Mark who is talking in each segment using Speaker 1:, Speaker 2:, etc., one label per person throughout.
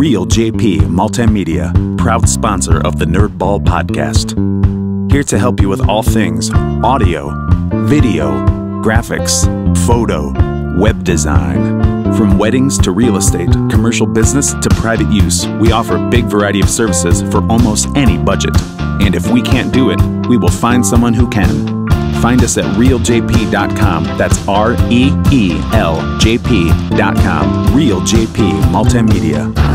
Speaker 1: Real JP Multimedia, proud sponsor of the Nerdball Podcast. Here to help you with all things audio, video, graphics, photo, web design. From weddings to real estate, commercial business to private use, we offer a big variety of services for almost any budget. And if we can't do it, we will find someone who can. Find us at realjp.com. That's REELJP.com. Real JP Multimedia.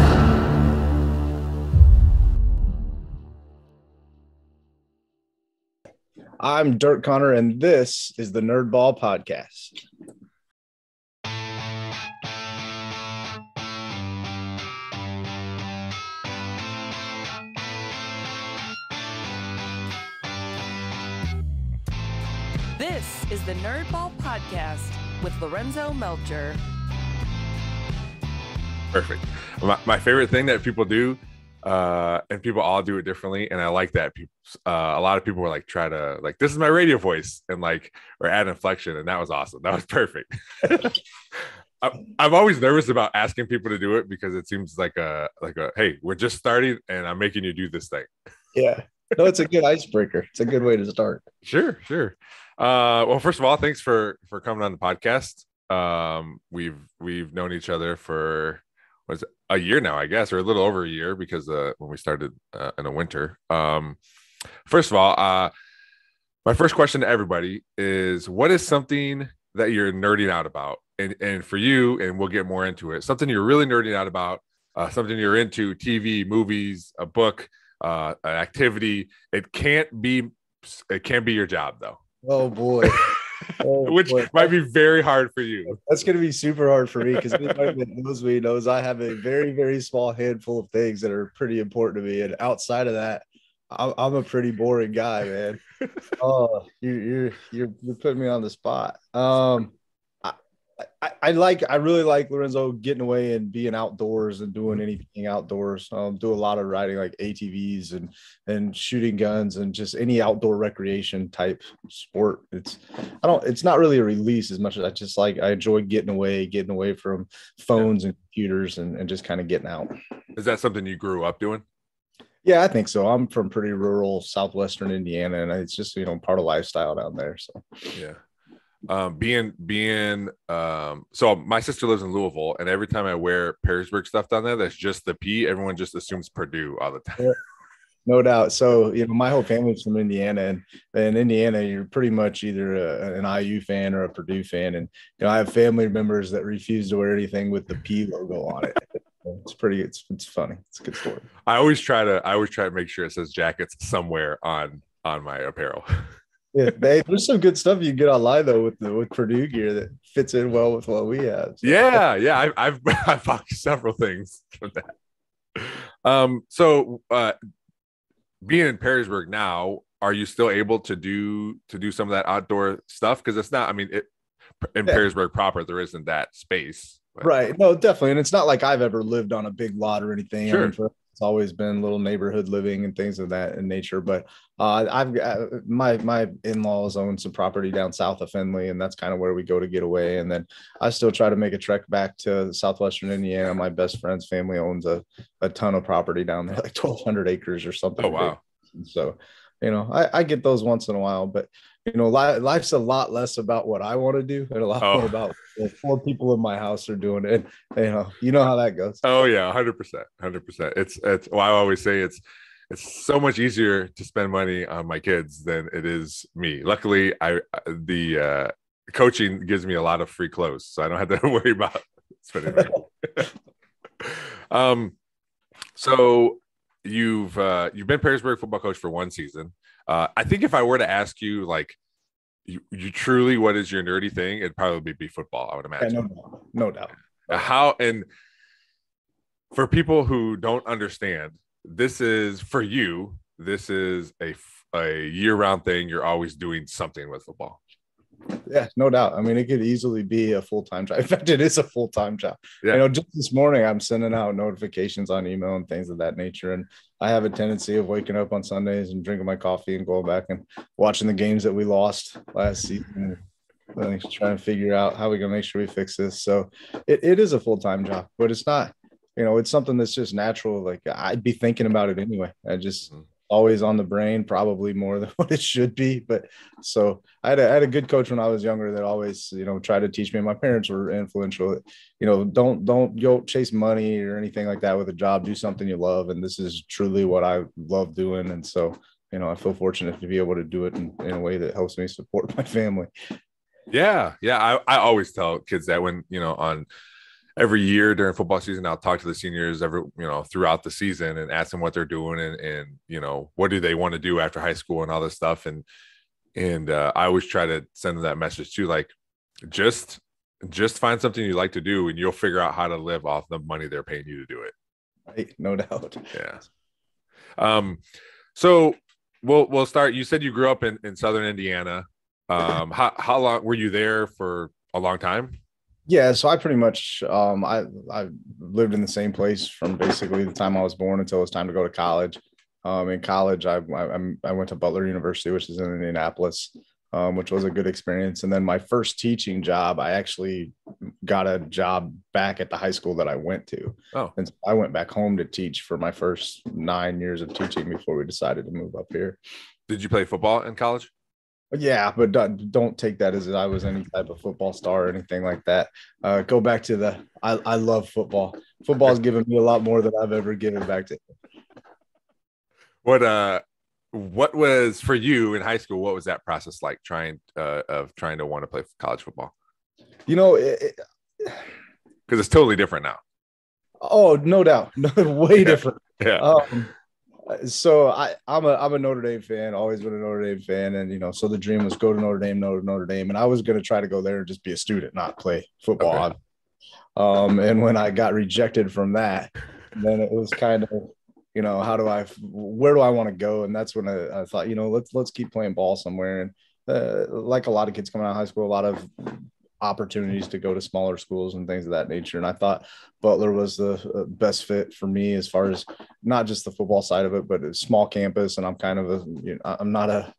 Speaker 2: I'm Dirk Conner, and this is the Nerdball Podcast.
Speaker 3: This is the Nerdball Podcast with Lorenzo Melcher.
Speaker 4: Perfect. My favorite thing that people do, and people all do it differently, and I like that. A lot of people were like, try to like, this is my radio voice, and like, or add inflection, and that was awesome. That was perfect. I'm always nervous about asking people to do it because it seems like a hey, we're just starting, and I'm making you do this thing.
Speaker 2: Yeah. No, it's a good icebreaker. It's a good way to start.
Speaker 4: Sure. Well, first of all, thanks for coming on the podcast. We've known each other for a year now, I guess, or a little over a year, because when we started in the winter. First of all, my first question to everybody is, what is something that you're nerding out about? And for you, and we'll get more into it, something you're really nerding out about, something you're into, TV, movies, a book, an activity. It can't be your job though.
Speaker 2: Oh boy.
Speaker 4: Which might be very hard for you.
Speaker 2: That's going to be super hard for me, because anybody that knows me knows I have a very, very small handful of things that are pretty important to me. And outside of that, I'm a pretty boring guy, man. Oh, you're putting me on the spot. I really like, Lorenzo, getting away and being outdoors and doing anything outdoors. Do a lot of riding, like ATVs and shooting guns and just any outdoor recreation type sport. It's not really a release as much as I enjoy getting away from phones and computers and just kind of getting out.
Speaker 4: Is that something you grew up doing?
Speaker 2: Yeah, I think so. I'm from pretty rural southwestern Indiana, and it's just, part of lifestyle down there. So
Speaker 4: yeah. So my sister lives in Louisville, and every time I wear Perrysburg stuff down there, that's just the P. Everyone just assumes Purdue all the time.
Speaker 2: Yeah, no doubt. So, my whole family's from Indiana, and in Indiana, you're pretty much either an IU fan or a Purdue fan. And, I have family members that refuse to wear anything with the P logo on it. It's funny. It's a good story. I
Speaker 4: always try to make sure it says Jackets somewhere on my apparel.
Speaker 2: Yeah, there's some good stuff you can get online though with Purdue gear that fits in well with what we have. So.
Speaker 4: Yeah. I've bought several things from that. So being in Perrysburg now, are you still able to do some of that outdoor stuff? Because it's not. I mean, Perrysburg proper, there isn't that space. But. Right.
Speaker 2: No, definitely, and it's not like I've ever lived on a big lot or anything.
Speaker 4: Sure.
Speaker 2: It's always been little neighborhood living and things of that in nature. But I've got my in-laws own some property down south of Findlay, and that's kind of where we go to get away. And then I still try to make a trek back to southwestern Indiana. My best friend's family owns a ton of property down there, like 1,200 acres or something.
Speaker 4: Oh, wow.
Speaker 2: And so, I get those once in a while, but life's a lot less about what I want to do and a lot more about what 4 people in my house are doing it. You know how that goes.
Speaker 4: Oh yeah, 100%. It's well, I always say it's so much easier to spend money on my kids than it is me. Luckily, the coaching gives me a lot of free clothes, so I don't have to worry about spending money. So you've been Perrysburg football coach for 1 season. I think if I were to ask you, like, you truly, what is your nerdy thing? It'd probably be football, I would imagine.
Speaker 2: Yeah, no doubt.
Speaker 4: And for people who don't understand, this is a year-round thing. You're always doing something with football.
Speaker 2: Yeah, no doubt. I mean, it could easily be a full-time job. In fact, it is a full-time job. Yeah. Just this morning, I'm sending out notifications on email and things of that nature. And I have a tendency of waking up on Sundays and drinking my coffee and going back and watching the games that we lost last season. Trying to figure out how we're going to make sure we fix this. So it is a full-time job, but it's not it's something that's just natural. Like I'd be thinking about it anyway. I just always on the brain, probably more than what it should be. But so I had a good coach when I was younger that always, tried to teach me. My parents were influential. Don't go chase money or anything like that with a job. Do something you love. And this is truly what I love doing. And so, I feel fortunate to be able to do it in a way that helps me support my family.
Speaker 4: Yeah. I always tell kids that when, on every year during football season, I'll talk to the seniors throughout the season and ask them what they're doing and what do they want to do after high school and all this stuff. And I always try to send them that message too, like just find something you like to do and you'll figure out how to live off the money they're paying you to do it.
Speaker 2: Right. No doubt.
Speaker 4: Yeah. So we'll start. You said you grew up in Southern Indiana. How long were you there for? A long time?
Speaker 2: Yeah, so I pretty much I lived in the same place from basically the time I was born until it was time to go to college. In college, I went to Butler University, which is in Indianapolis, which was a good experience. And then my first teaching job, I actually got a job back at the high school that I went to.
Speaker 4: Oh,
Speaker 2: and so I went back home to teach for my first 9 years of teaching before we decided to move up here.
Speaker 4: Did you play football in college?
Speaker 2: Yeah, but don't take that as I was any type of football star or anything like that. Go back to I love football. Football has given me a lot more than I've ever given back to.
Speaker 4: What was for you in high school? What was that process like trying to want to play college football?
Speaker 2: Because
Speaker 4: it's totally different now.
Speaker 2: Oh, no doubt. Way different.
Speaker 4: Yeah.
Speaker 2: So I'm a Notre Dame fan, always been a Notre Dame fan. And, so the dream was go to Notre Dame. And I was going to try to go there and just be a student, not play football. Okay. And when I got rejected from that, then it was kind of, where do I want to go? And that's when I thought, let's keep playing ball somewhere. And like a lot of kids coming out of high school, a lot of opportunities to go to smaller schools and things of that nature. And I thought Butler was the best fit for me as far as not just the football side of it, but a small campus. And I'm kind of I'm not a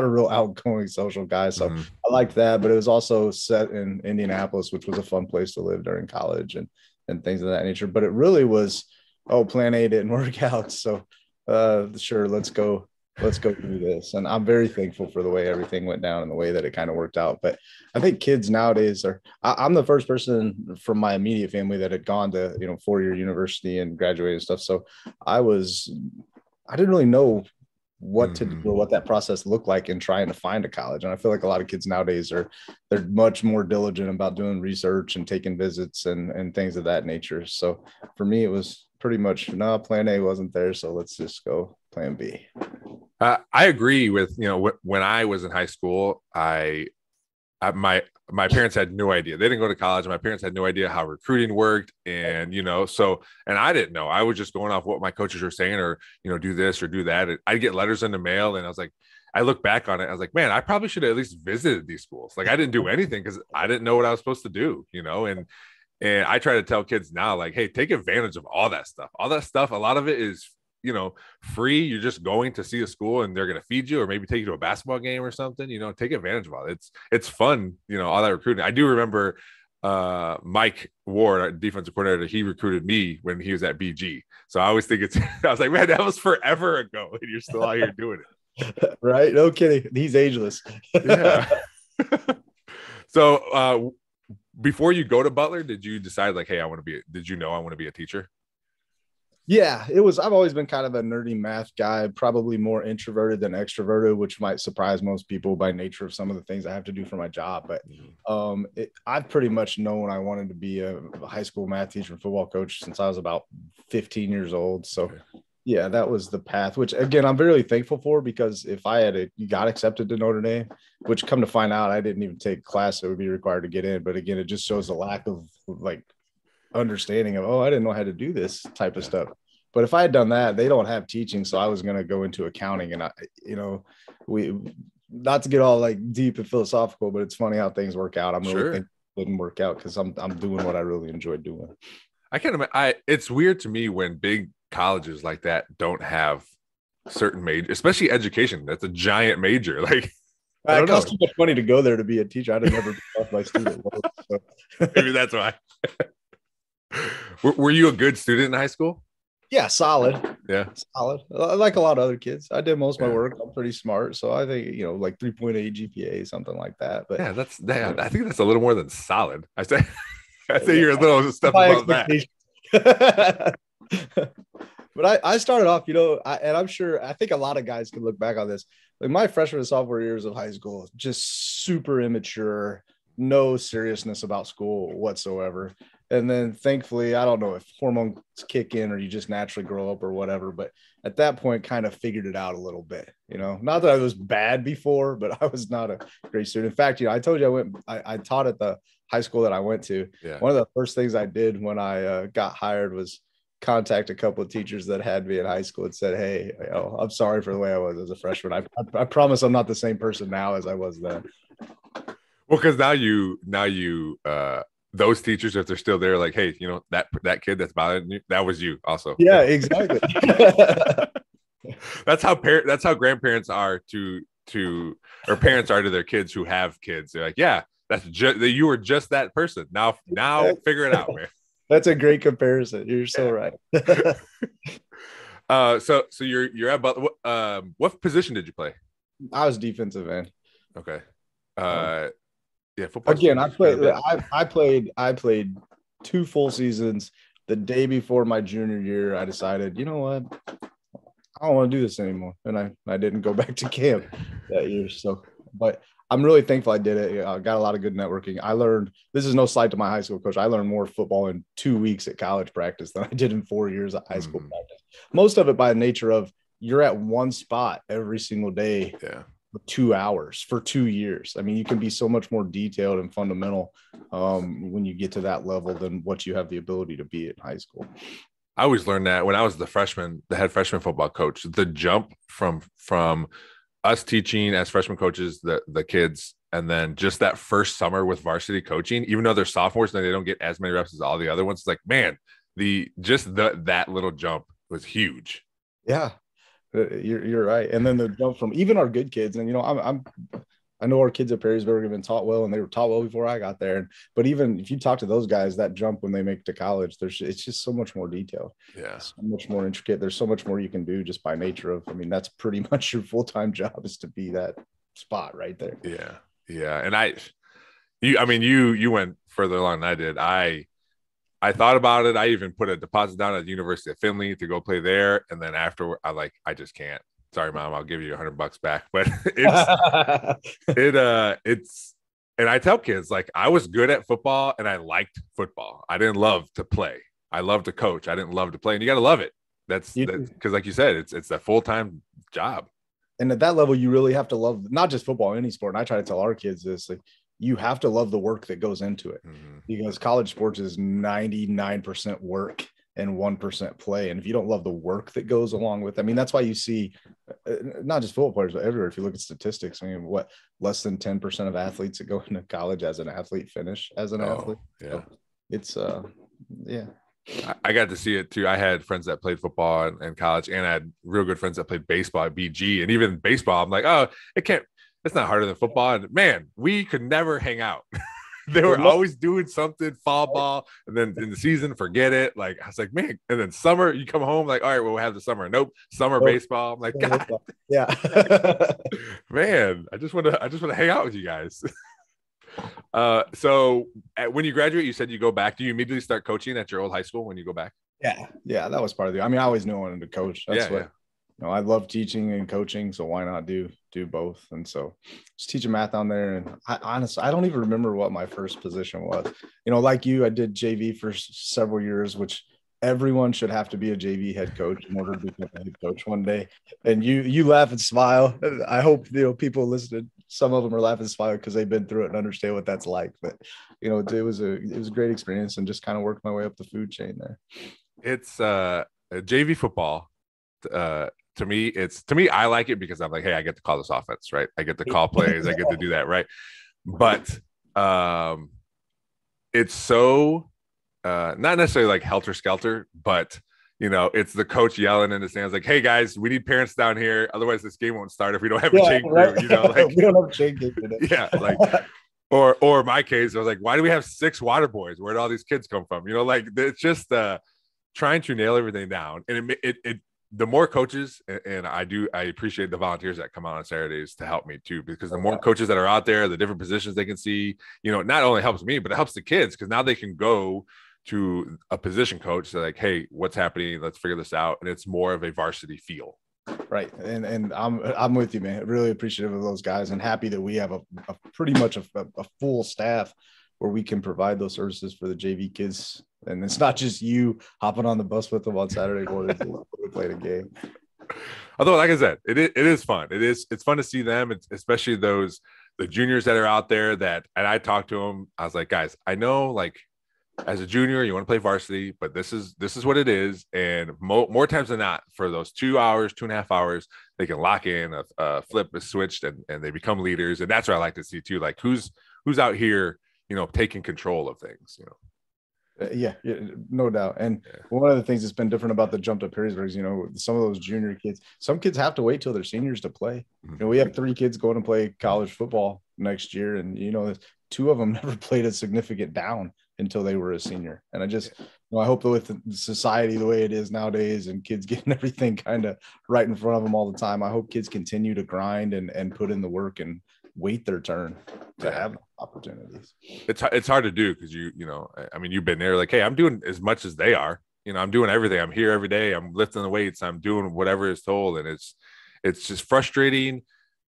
Speaker 2: real outgoing social guy. So I liked that, but it was also set in Indianapolis, which was a fun place to live during college and things of that nature. But it really was, plan A didn't work out. So sure, let's go do this. And I'm very thankful for the way everything went down and the way that it kind of worked out. But I think kids nowadays I'm the first person from my immediate family that had gone to, 4-year university and graduated and stuff. So I didn't really know what to do or what that process looked like in trying to find a college. And I feel like a lot of kids nowadays they're much more diligent about doing research and taking visits and things of that nature. So for me, it was pretty much, plan A wasn't there. So let's just go plan B.
Speaker 4: I agree with, when I was in high school, my parents had no idea. They didn't go to college. My parents had no idea how recruiting worked. And, and I didn't know. I was just going off what my coaches were saying or, do this or do that. And I'd get letters in the mail. And I was like, I look back on it. I was like, man, I probably should have at least visited these schools. Like I didn't do anything because I didn't know what I was supposed to do, and I try to tell kids now, like, hey, take advantage of all that stuff. All that stuff. A lot of it is, free. You're just going to see a school and they're going to feed you or maybe take you to a basketball game or something, take advantage of all it. It's fun, all that recruiting. I do remember Mike Ward, our defensive coordinator, he recruited me when he was at BG. So I always think I was like, man, that was forever ago and you're still out here doing it.
Speaker 2: Right. No kidding. He's ageless.
Speaker 4: Yeah. So before you go to Butler, did you decide like, hey, I want to be a teacher?
Speaker 2: Yeah, I've always been kind of a nerdy math guy, probably more introverted than extroverted, which might surprise most people by nature of some of the things I have to do for my job. But I've pretty much known I wanted to be a high school math teacher and football coach since I was about 15 years old. So yeah, that was the path, which again, I'm very thankful for, because if I got accepted to Notre Dame, which come to find out, I didn't even take a class that would be required to get in. But again, it just shows a lack of like understanding of, I didn't know how to do this type of stuff. But if I had done that, they don't have teaching. So I was going to go into accounting, and we, not to get all like deep and philosophical, but it's funny how things work out. I'm really thinking it didn't work out because I'm doing what I really enjoy doing.
Speaker 4: I can't imagine. It's weird to me when big colleges like that don't have certain major, especially education. That's a giant major. Like,
Speaker 2: it costs too much money to go there to be a teacher. I'd have never been off my student loan. So.
Speaker 4: Maybe that's why. Were you a good student in high school?
Speaker 2: Yeah, solid.
Speaker 4: Yeah.
Speaker 2: Solid. Like a lot of other kids. I did most of my work. I'm pretty smart. So I think, like 3.8 GPA, something like that. But
Speaker 4: yeah, I think that's a little more than solid. I say you're a little step above that.
Speaker 2: But I started off, and I think a lot of guys can look back on this. Like my freshman and sophomore years of high school, just super immature, no seriousness about school whatsoever. And then thankfully, I don't know if hormones kick in or you just naturally grow up or whatever, but at that point kind of figured it out a little bit, not that I was bad before, but I was not a great student. In fact, I told you I taught at the high school that I went to.
Speaker 4: Yeah.
Speaker 2: One of the first things I did when I got hired was contact a couple of teachers that had me in high school and said, hey, I'm sorry for the way I was as a freshman. I promise I'm not the same person now as I was then.
Speaker 4: Well, because now you those teachers, if they're still there, like, hey, that kid that's bothering you, that was you also.
Speaker 2: Yeah, exactly.
Speaker 4: That's how grandparents are or parents are to their kids who have kids. They're like, yeah, you were just that person. Now figure it out, man.
Speaker 2: That's a great comparison. You're so right.
Speaker 4: So you're at Butler. What position did you play?
Speaker 2: I was defensive end.
Speaker 4: Okay. Yeah, football.
Speaker 2: Again, I played 2 full seasons. The day before my junior year, I decided, you know what? I don't want to do this anymore. And I didn't go back to camp that year. So, but I'm really thankful I did it. I got a lot of good networking. I learned, this is no slight to my high school coach, I learned more football in 2 weeks at college practice than I did in 4 years of high school practice. Most of it by the nature of you're at one spot every single day.
Speaker 4: Yeah.
Speaker 2: For 2 hours for 2 years. I mean, you can be so much more detailed and fundamental when you get to that level than what you have the ability to be in high school.
Speaker 4: I always learned that when I was the head freshman football coach, the jump from us teaching as freshman coaches, the kids, and then just that first summer with varsity coaching, even though they're sophomores and they don't get as many reps as all the other ones, it's like, man, that little jump was huge.
Speaker 2: Yeah. You're right. And then the jump from even our good kids, and I know our kids at Perrysburg have been taught well, and they were taught well before I got there. But even if you talk to those guys, that jump when they make it to college, it's just so much more detailed.
Speaker 4: Yeah,
Speaker 2: so much more intricate. There's so much more you can do just by nature of. I mean, that's pretty much your full-time job is to be that spot right there.
Speaker 4: Yeah. And you went further along than I did. I thought about it. I even put a deposit down at the University of Findlay to go play there. And then after I just can't. Sorry, Mom, I'll give you $100 back. But it's, and I tell kids, like, I was good at football and I liked football. I didn't love to play. I loved to coach. I didn't love to play. And you got to love it. That's because like you said, it's a full-time job.
Speaker 2: And at that level, you really have to love not just football, any sport. And I try to tell our kids this, like, you have to love the work that goes into it because college sports is 99% work and 1% play. And if you don't love the work that goes along with, I mean, that's why you see not just football players, but everywhere. If you look at statistics, I mean, less than 10% of athletes that go into college as an athlete finish as an athlete.
Speaker 4: Yeah.
Speaker 2: So it's yeah.
Speaker 4: I got to see it too. I had friends that played football in college, and I had real good friends that played baseball at BG, and even baseball. I'm like, oh, it's not harder than football. And man, we could never hang out. They were always doing something, fall ball, and then in the season, forget it. Like, I was like, man, and then summer, you come home, like, all right, well, we'll have the summer. Nope, summer baseball. I'm like, God,
Speaker 2: yeah.
Speaker 4: Man, I just want to hang out with you guys. So when you graduate, you said you go back. Do you immediately start coaching at your old high school when you go back?
Speaker 2: Yeah, that was part of the. I mean, I always knew I wanted to coach. That's what. I love teaching and coaching, so why not do both? And so just teaching math down there. And honestly, I don't even remember what my first position was. Like you, I did JV for several years, which everyone should have to be a JV head coach in order to become a head coach one day. And you laugh and smile. I hope people listening, some of them are laughing and smiling because they've been through it and understand what that's like. But it was a great experience and just kind of worked my way up the food chain there.
Speaker 4: It's JV football. To me, I like it because I'm like, hey, I get to call this offense, right? I get to call plays. I get to do that, right? But it's so not necessarily like helter skelter, but it's the coach yelling in the stands like, hey guys, we need parents down here. Otherwise this game won't start if we don't have a chain crew, like,
Speaker 2: we don't have a chain game today.
Speaker 4: Yeah. Like Or my case, I was like, why do we have 6 water boys? Where did all these kids come from? Like it's just trying to nail everything down. And it the more coaches, and I appreciate the volunteers that come out on Saturdays to help me too, because the more coaches that are out there, the different positions they can see, it not only helps me, but it helps the kids, because now they can go to a position coach. They're like, hey, what's happening? Let's figure this out. And it's more of a varsity feel.
Speaker 2: Right. And I'm with you, man. Really appreciative of those guys, and happy that we have a pretty much a full staff where we can provide those services for the JV kids. And it's not just you hopping on the bus with them on Saturday morning to play the game.
Speaker 4: Although, like I said, it is fun. It's fun to see them, especially the juniors that are out there and I talked to them. I was like, guys, I know, like, as a junior, you want to play varsity, but this is what it is. And more times than not, for those 2.5 hours, they can lock in, a flip is switched, and they become leaders. And that's what I like to see too. Like who's out here, taking control of things,
Speaker 2: Yeah, no doubt. And one of the things that's been different about the jump to Perrysburg is, some of those junior kids, some kids have to wait till they're seniors to play. We have 3 kids going to play college football next year. And, 2 of them never played a significant down until they were a senior. And I just, I hope that with society the way it is nowadays and kids getting everything kind of right in front of them all the time, I hope kids continue to grind and put in the work and wait their turn to have opportunities.
Speaker 4: It's hard to do because you've been there, like, hey, I'm doing as much as they are. I'm doing everything. I'm here every day. I'm lifting the weights. I'm doing whatever is told, and it's just frustrating.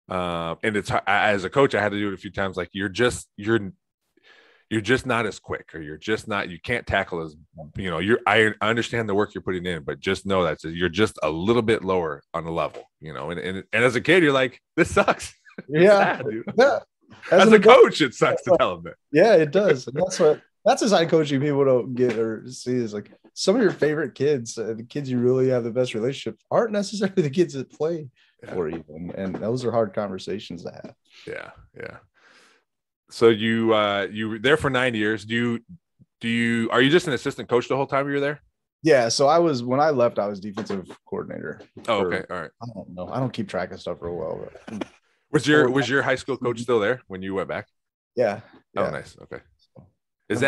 Speaker 4: And it's, as a coach, I had to do it a few times. Like you're just not as quick, or you can't tackle as, I understand the work you're putting in, but just know that you're just a little bit lower on the level, and as a kid, you're like, this sucks.
Speaker 2: Yeah.
Speaker 4: Sad,
Speaker 2: Yeah.
Speaker 4: As a coach, it sucks to tell them that.
Speaker 2: Yeah, it does. And that's the side coaching people don't get or see, is like some of your favorite kids, the kids you really have the best relationship, aren't necessarily the kids that play for you. And those are hard conversations to have.
Speaker 4: Yeah. So you were there for 9 years. Are you just an assistant coach the whole time you were there?
Speaker 2: Yeah. So when I left, I was defensive coordinator.
Speaker 4: Okay. All right.
Speaker 2: I don't know. I don't keep track of stuff real well. But
Speaker 4: was your high school coach still there when you went back?
Speaker 2: Yeah.
Speaker 4: Oh, nice. Okay. Is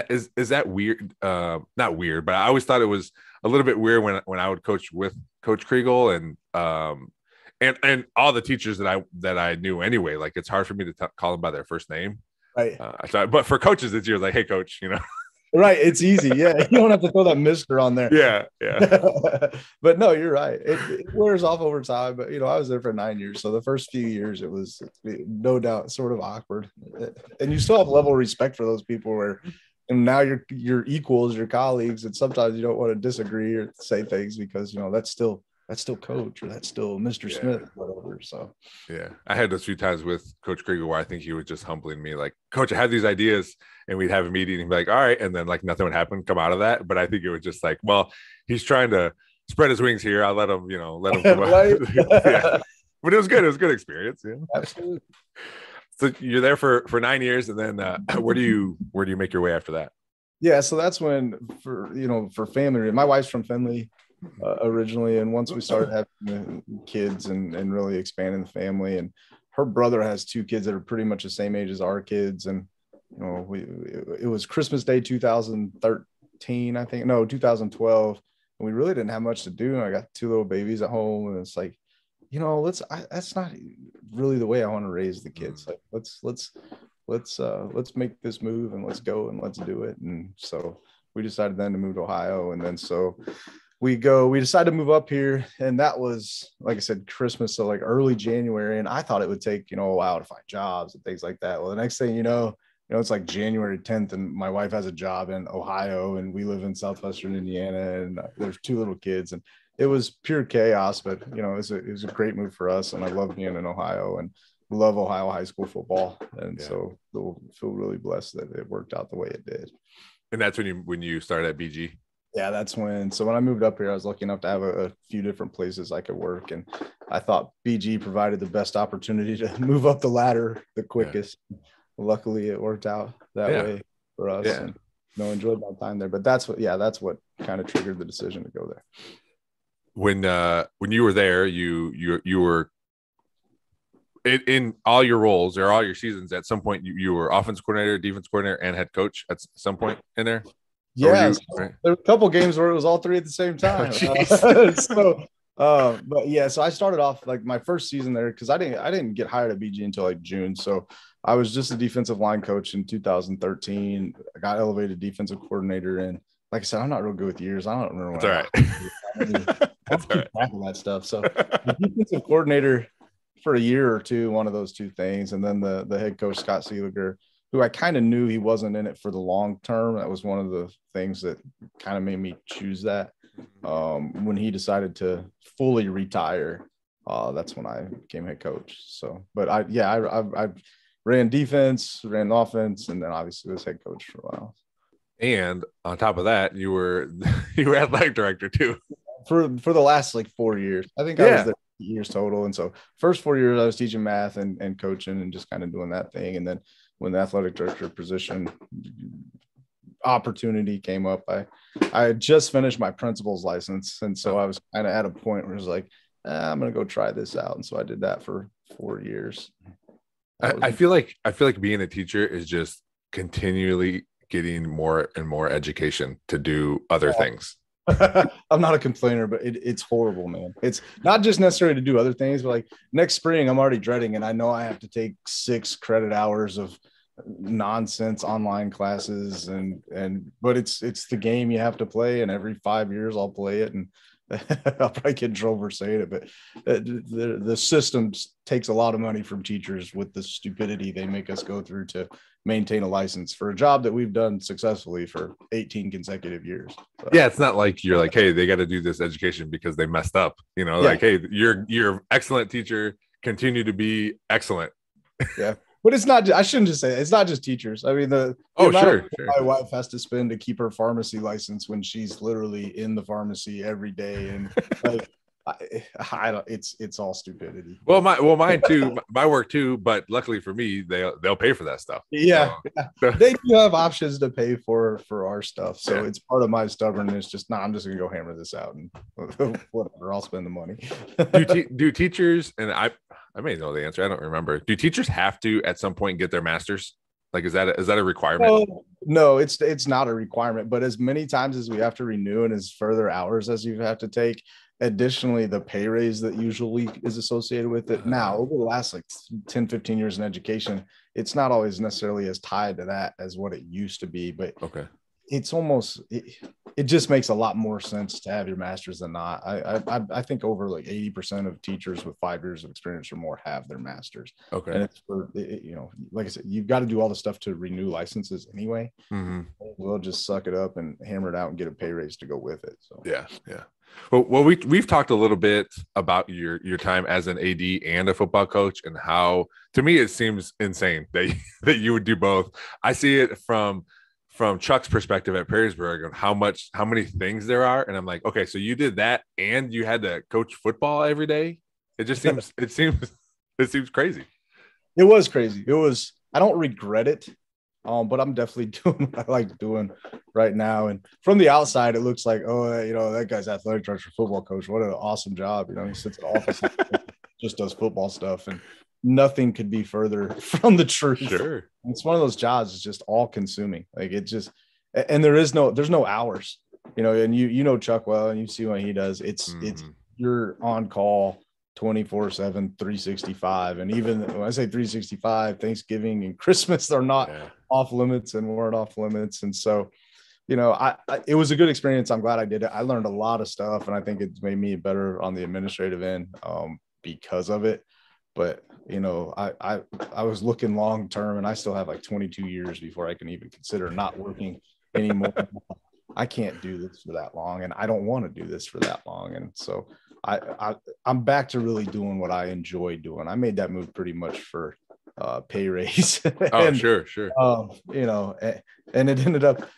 Speaker 4: that weird? Not weird, but I always thought it was a little bit weird when I would coach with Coach Kriegel and all the teachers that I knew anyway. Like it's hard for me to call them by their first name.
Speaker 2: Right.
Speaker 4: But for coaches, it's you're like, hey, coach,
Speaker 2: Right. It's easy. Yeah. You don't have to throw that Mr. on there.
Speaker 4: Yeah.
Speaker 2: But no, you're right. It wears off over time. But, I was there for 9 years. So the first few years, it was no doubt sort of awkward. And you still have level of respect for those people where, and now you're equals, your colleagues. And sometimes you don't want to disagree or say things because, that's still coach, or that's still Mr. Smith, or whatever. So,
Speaker 4: yeah, I had those few times with Coach Krieger where I think he was just humbling me, like, Coach, I have these ideas, and we'd have a meeting and be like, all right. And then like nothing would happen, come out of that. But I think it was just like, well, he's trying to spread his wings here. I'll let him come out. Yeah. But it was good. It was a good experience. Yeah,
Speaker 2: absolutely.
Speaker 4: So you're there for 9 years. And then where do you make your way after that?
Speaker 2: Yeah. So that's when for family, my wife's from Findlay originally. And once we started having kids and really expanding the family, and her brother has 2 kids that are pretty much the same age as our kids. And, it was Christmas Day, 2013, I think, no, 2012. And we really didn't have much to do. And I got 2 little babies at home, and it's like, that's not really the way I want to raise the kids. Like, let's make this move, and let's go and let's do it. And so we decided then to move to Ohio. And then so we decided to move up here, and that was, like I said, Christmas. So like early January, and I thought it would take, a while to find jobs and things like that. Well, the next thing it's like January 10th, and my wife has a job in Ohio, and we live in southwestern Indiana, and there's 2 little kids, and it was pure chaos. But it was a great move for us, and I love being in Ohio and love Ohio high school football, and so feel really blessed that it worked out the way it did.
Speaker 4: And that's when you started at BG.
Speaker 2: Yeah, that's when. So when I moved up here, I was lucky enough to have a few different places I could work, and I thought BG provided the best opportunity to move up the ladder the quickest. Yeah. Luckily, it worked out that way for us. Yeah. And enjoyed my time there. But that's what kind of triggered the decision to go there.
Speaker 4: When you were there, you were in all your roles or all your seasons, at some point you were offense coordinator, defense coordinator, and head coach at some point in there.
Speaker 2: Yeah,
Speaker 4: right?
Speaker 2: There were a couple games where it was all three at the same time. But yeah, so I started off like my first season there because I didn't get hired at BG until like June. So I was just a defensive line coach in 2013. I got elevated defensive coordinator, and like I said, I'm not real good with years. I don't remember.
Speaker 4: That's all right.
Speaker 2: I'll keep track of that stuff. So the defensive coordinator for a year or two, one of those two things, and then the head coach Scott Seeliger, who I kind of knew he wasn't in it for the long term. That was one of the things that kind of made me choose that. When he decided to fully retire, that's when I became head coach. So, but I ran defense, ran offense, and then obviously was head coach for a while.
Speaker 4: And on top of that, you were athletic director too.
Speaker 2: For the last like 4 years. I think I was there 8 years total. And so first 4 years I was teaching math and coaching and just kind of doing that thing. And then when the athletic director position opportunity came up, I had just finished my principal's license. And so I was kind of at a point where it was like, I'm going to go try this out. And so I did that for 4 years.
Speaker 4: I feel like being a teacher is just continually getting more and more education to do other things.
Speaker 2: I'm not a complainer, but it's horrible, man. It's not just necessary to do other things, but like next spring, I'm already dreading, and I know I have to take 6 credit hours of nonsense online classes, but it's the game you have to play, and every 5 years I'll play it, and I'll probably get in trouble for saying it, but the system takes a lot of money from teachers with the stupidity they make us go through to maintain a license for a job that we've done successfully for 18 consecutive years. So.
Speaker 4: Yeah, it's not like you're like, hey, they got to do this education because they messed up. Like, hey, you're an excellent teacher. Continue to be excellent.
Speaker 2: Yeah. But it's not, I shouldn't just say it. It's not just teachers. I mean,
Speaker 4: sure.
Speaker 2: My wife has to spend to keep her pharmacy license when she's literally in the pharmacy every day. And like, I don't, it's all stupidity.
Speaker 4: Well, mine too, my work too, but luckily for me, they'll pay for that stuff.
Speaker 2: Yeah. So. They do have options to pay for our stuff. So it's part of my stubbornness. Just, I'm just going to go hammer this out and whatever, I'll spend the money.
Speaker 4: do teachers, and I may know the answer, I don't remember. Do teachers have to at some point get their master's? Like, is that a requirement?
Speaker 2: No, it's not a requirement, but as many times as we have to renew and as further hours as you have to take, additionally, the pay raise that usually is associated with it. Now, over the last like 10, 15 years in education, it's not always necessarily as tied to that as what it used to be, but it's almost, it just makes a lot more sense to have your master's than not. I think over like 80% of teachers with 5 years of experience or more have their master's. Okay. And it's for, like I said, you've got to do all the stuff to renew licenses anyway. Mm-hmm. We'll just suck it up and hammer it out and get a pay raise to go with it. So
Speaker 4: yeah. Well, we've talked a little bit about your time as an AD and a football coach, and how, to me, it seems insane that you would do both. I see it from Chuck's perspective at Perrysburg of how many things there are, and I'm like, okay, so you did that and you had to coach football every day. It just seems it seems crazy.
Speaker 2: It was crazy. I don't regret it. But I'm definitely doing what I like doing right now. And from the outside, it looks like, that guy's athletic director, football coach. What an awesome job. He sits in the office and just does football stuff. And nothing could be further from the truth. Sure. It's one of those jobs. It's just all consuming. Like there's no hours, and you know Chuck well, and you see what he does. It's you're on call 24/7, 365. And even when I say 365, Thanksgiving and Christmas, they're not off limits and weren't off limits. And so, it was a good experience. I'm glad I did it. I learned a lot of stuff, and I think it's made me better on the administrative end because of it. But, I was looking long term, and I still have like 22 years before I can even consider not working anymore. I can't do this for that long, and I don't want to do this for that long. And so I'm back to really doing what I enjoy doing. I made that move pretty much for pay raise.
Speaker 4: Sure.
Speaker 2: And it ended up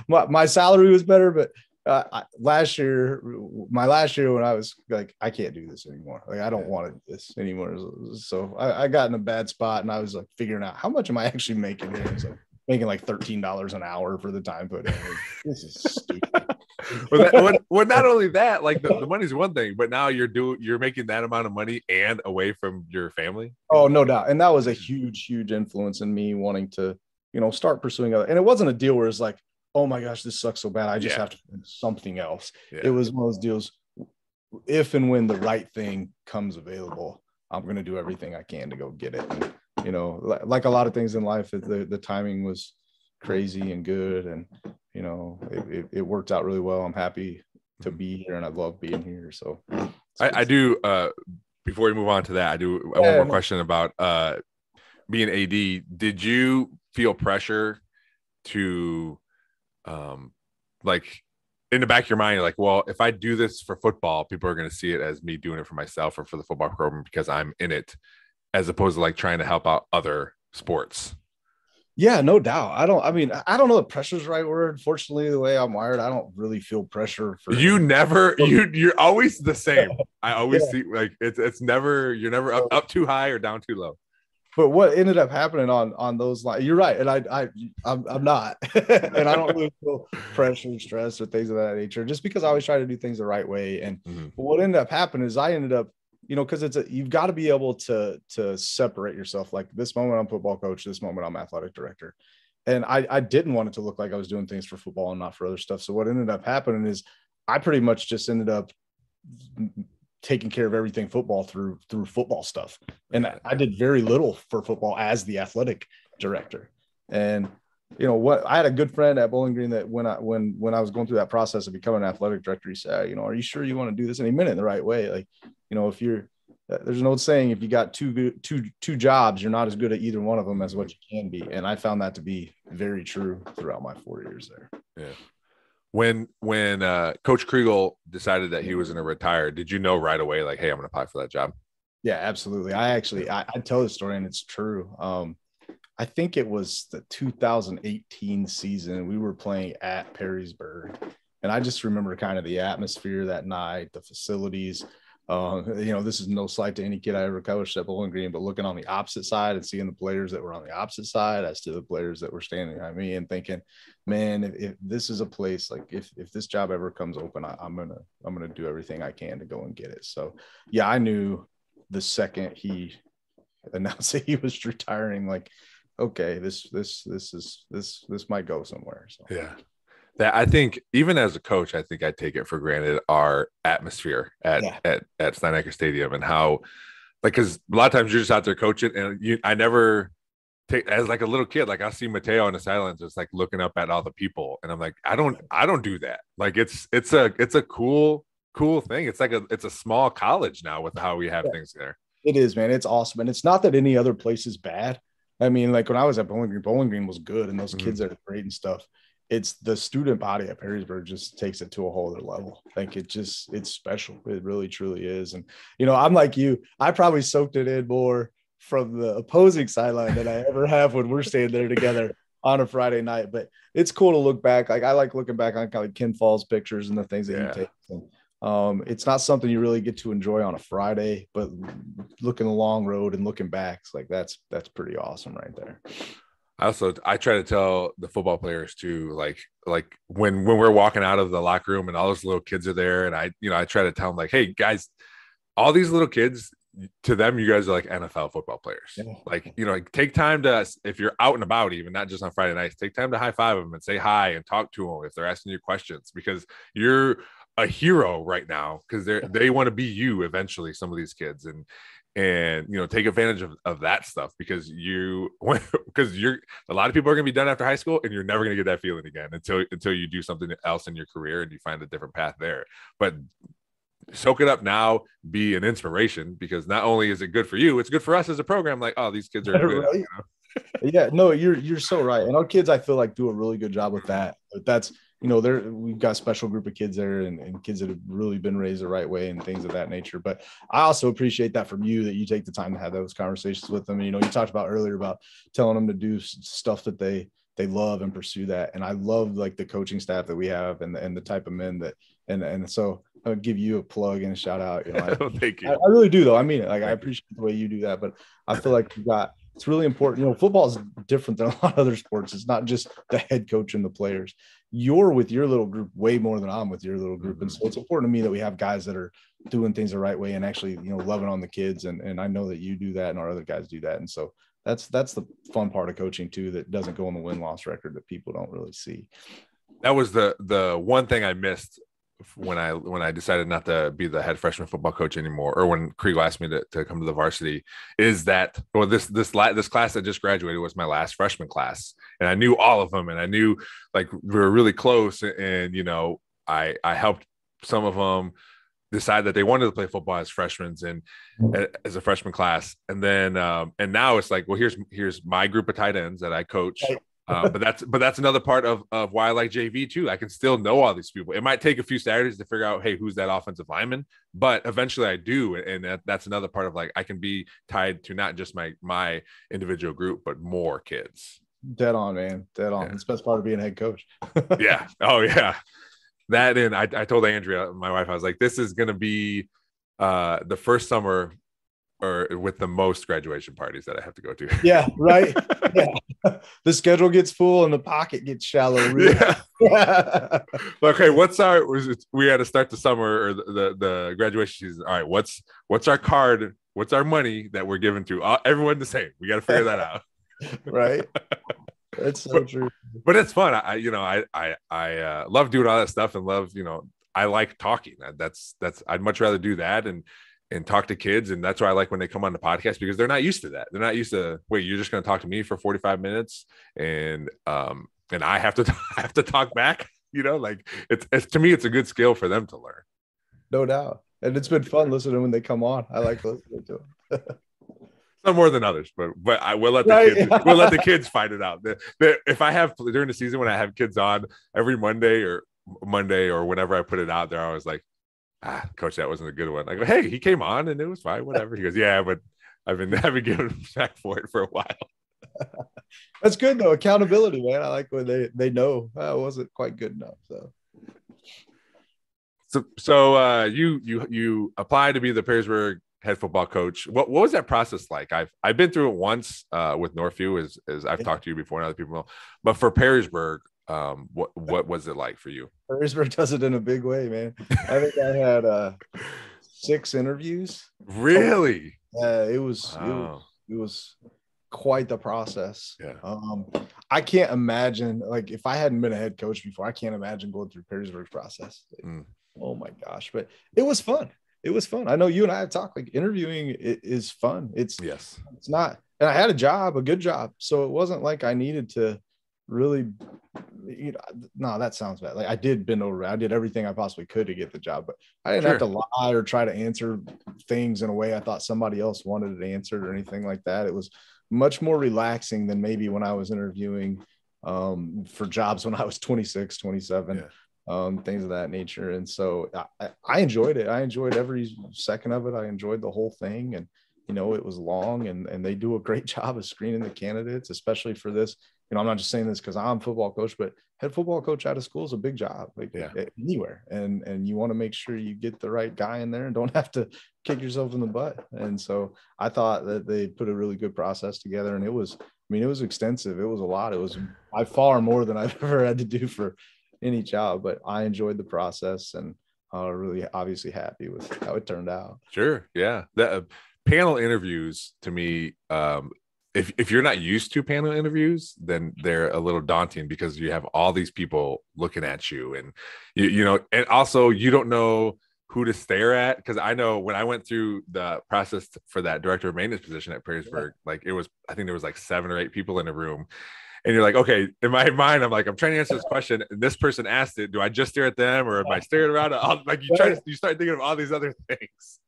Speaker 2: my salary was better, but my last year when I was like, I can't do this anymore. Like, I don't want to do this anymore. So I got in a bad spot, and I was like figuring out how much am I actually making here. So making like $13 an hour for the time put in. This is stupid.
Speaker 4: Well, not only that, like the money's one thing, but now you're making that amount of money and away from your family.
Speaker 2: Oh, no doubt. And that was a huge influence in me wanting to, start pursuing other. And it wasn't a deal where it's like, oh my gosh, this sucks so bad, I just have to do something else. It was one of those deals. If and when the right thing comes available, I'm going to do everything I can to go get it. And, like a lot of things in life, the timing was crazy and good. And, it worked out really well. I'm happy to be here and I love being here. So
Speaker 4: I do, before we move on to that, I do one more question about being AD. Did you feel pressure to, like, in the back of your mind, you're like, well, if I do this for football, people are going to see it as me doing it for myself or for the football program because I'm in it, as opposed to like trying to help out other sports?
Speaker 2: Yeah, no doubt. I don't know if pressure's the right word. Fortunately, the way I'm wired, I don't really feel pressure for
Speaker 4: you're always the same. I always see like it's never, you're never up too high or down too low.
Speaker 2: But what ended up happening on those lines, you're right. And I'm not, and I don't really feel pressure, stress, or things of that nature, just because I always try to do things the right way. And what ended up happening is I ended up, because you've got to be able to separate yourself. Like this moment I'm football coach, this moment I'm athletic director. And I didn't want it to look like I was doing things for football and not for other stuff. So what ended up happening is I pretty much just ended up taking care of everything football through football stuff. And I did very little for football as the athletic director. And I had a good friend at Bowling Green that when I was going through that process of becoming an athletic director, he said, are you sure you want to do this? And he meant it in the right way. Like, if you're, there's an old saying, if you got two jobs, you're not as good at either one of them as what you can be. And I found that to be very true throughout my 4 years there. Yeah.
Speaker 4: When Coach Kriegel decided that he was going to retire, did you know right away, like, hey, I'm going to apply for that job?
Speaker 2: Yeah, absolutely. I tell the story and it's true. I think it was the 2018 season. We were playing at Perrysburg, and I just remember kind of the atmosphere that night, the facilities. This is no slight to any kid I ever coached at Bowling Green, but looking on the opposite side and seeing the players that were on the opposite side as to the players that were standing behind me, and thinking, man, if this is a place, like if this job ever comes open, I'm gonna do everything I can to go and get it. So yeah, I knew the second he announced that he was retiring, like, okay, this might go somewhere. So
Speaker 4: yeah. That I think even as a coach, I think I take it for granted our atmosphere at Steinecker Stadium and how, like, because a lot of times you're just out there coaching, and I never take, as like a little kid, like I see Mateo on the sidelines just like looking up at all the people, and I'm like, I don't do that. Like it's a cool thing. It's like it's a small college now with how we have things there.
Speaker 2: It is, man. It's awesome, and it's not that any other place is bad. I mean, like when I was at Bowling Green was good, and those kids are great and stuff. It's the student body at Perrysburg just takes it to a whole other level. Like it's special. It really, truly is. And, I'm like you, I probably soaked it in more from the opposing sideline than I ever have when we're staying there together on a Friday night. But it's cool to look back. Like I like looking back on kind of Ken Fall's pictures and the things that he takes. And, it's not something you really get to enjoy on a Friday, but looking the long road and looking back, it's like, that's pretty awesome right there.
Speaker 4: I try to tell the football players too, like when we're walking out of the locker room and all those little kids are there, and I try to tell them, like, hey guys, all these little kids, to them, you guys are like NFL football players. Yeah. Like, take time to, if you're out and about, even not just on Friday nights, take time to high five them and say hi and talk to them if they're asking you questions, because you're a hero right now, because they want to be you eventually, some of these kids, and take advantage of that stuff, because you're a lot of people are going to be done after high school, and you're never going to get that feeling again until you do something else in your career and you find a different path there. But soak it up now, be an inspiration, because not only is it good for you, it's good for us as a program. Like, oh, these kids are good.
Speaker 2: Right. Yeah, no, you're so right. And our kids, I feel like, do a really good job with that. But that's, we've got a special group of kids there, and kids that have really been raised the right way and things of that nature. But I also appreciate that from you, that you take the time to have those conversations with them. You talked about earlier about telling them to do stuff that they love and pursue that. And I love like the coaching staff that we have and the type of men that, and so I'll give you a plug and a shout out.
Speaker 4: Thank you.
Speaker 2: I really do though. I mean it. Like, I appreciate the way you do that, but I feel like you've got it's really important. Football is different than a lot of other sports. It's not just the head coach and the players. You're with your little group way more than I'm with your little group. And so it's important to me that we have guys that are doing things the right way and actually, loving on the kids. And I know that you do that and our other guys do that. And so that's the fun part of coaching too, that doesn't go on the win-loss record that people don't really see.
Speaker 4: That was the one thing I missed when I decided not to be the head freshman football coach anymore, or when Kriegel asked me to come to the varsity, is that, well, this class that just graduated was my last freshman class, and I knew all of them, and I knew, like, we were really close, and I helped some of them decide that they wanted to play football as freshmen and as a freshman class, and then and now it's like, well, here's my group of tight ends that I coach. But that's another part of why I like JV too. I can still know all these people. It might take a few Saturdays to figure out, hey, who's that offensive lineman, but eventually I do, and that's another part of, like, I can be tied to not just my individual group, but more kids.
Speaker 2: Dead on, man. Dead on. Yeah. It's the best part of being a head coach.
Speaker 4: Yeah. Oh yeah. That, and I told Andrea, my wife, I was like, this is gonna be the first summer or with the most graduation parties that I have to go to.
Speaker 2: Yeah, right. Yeah. The schedule gets full and the pocket gets shallow. Really.
Speaker 4: Yeah. Okay, we had to start the summer or the graduation season. All right, what's our card? What's our money that we're giving to everyone the same? We got to figure that out.
Speaker 2: Right. That's so true.
Speaker 4: But it's fun. I love doing all that stuff, and love, I like talking. That's I'd much rather do that and talk to kids. And that's why I like when they come on the podcast, because they're not used to that. They're not used to, wait, you're just going to talk to me for 45 minutes and I have to talk back, like it's to me, it's a good skill for them to learn.
Speaker 2: No doubt. And it's been fun listening when they come on. I like listening to them.
Speaker 4: Some more than others, but we'll let the kids fight it out. If I have, during the season, when I have kids on every Monday or whenever I put it out there, I was like, coach, that wasn't a good one. I go, hey, he came on and it was fine, whatever. He goes, yeah, but I've been giving him back for it for a while.
Speaker 2: That's good though. Accountability, man. I like when they know it wasn't quite good enough.
Speaker 4: So you applied to be the Perrysburg head football coach. What was that process like? I've been through it once with Northview, as I've talked to you before and other people know, but for Perrysburg, what was it like for you?
Speaker 2: Perrysburg does it in a big way, man. I think I had 6 interviews.
Speaker 4: Really?
Speaker 2: Yeah, it was quite the process.
Speaker 4: Yeah.
Speaker 2: I can't imagine, like, if I hadn't been a head coach before, I can't imagine going through Perrysburg's process. Oh my gosh, but it was fun. It was fun. I know you and I have talked, like, interviewing is fun. It's not, and I had a good job. So it wasn't like I needed to really, no, that sounds bad. Like, I did bend over. I did everything I possibly could to get the job, but I didn't have to lie or try to answer things in a way I thought somebody else wanted it answered or anything like that. It was much more relaxing than maybe when I was interviewing for jobs when I was 26, 27. Yeah. Things of that nature. And so I enjoyed it. I enjoyed every second of it. I enjoyed the whole thing. And, it was long and they do a great job of screening the candidates, especially for this. I'm not just saying this because I'm a football coach, but head football coach out of school is a big job, anywhere. And you want to make sure you get the right guy in there and don't have to kick yourself in the butt. And so I thought that they put a really good process together, and it was extensive. It was a lot. It was by far more than I've ever had to do for any job, but I enjoyed the process and really obviously happy with how it turned out.
Speaker 4: Sure. Yeah. The panel interviews, to me, if you're not used to panel interviews, then they're a little daunting because you have all these people looking at you, and and also you don't know who to stare at. Because I know when I went through the process for that director of maintenance position at Perrysburg, I think there was like 7 or 8 people in a room. And you're like, okay, in my mind, I'm like, I'm trying to answer this question. And this person asked it. Do I just stare at them, or am I staring around? Like, you start thinking of all these other things.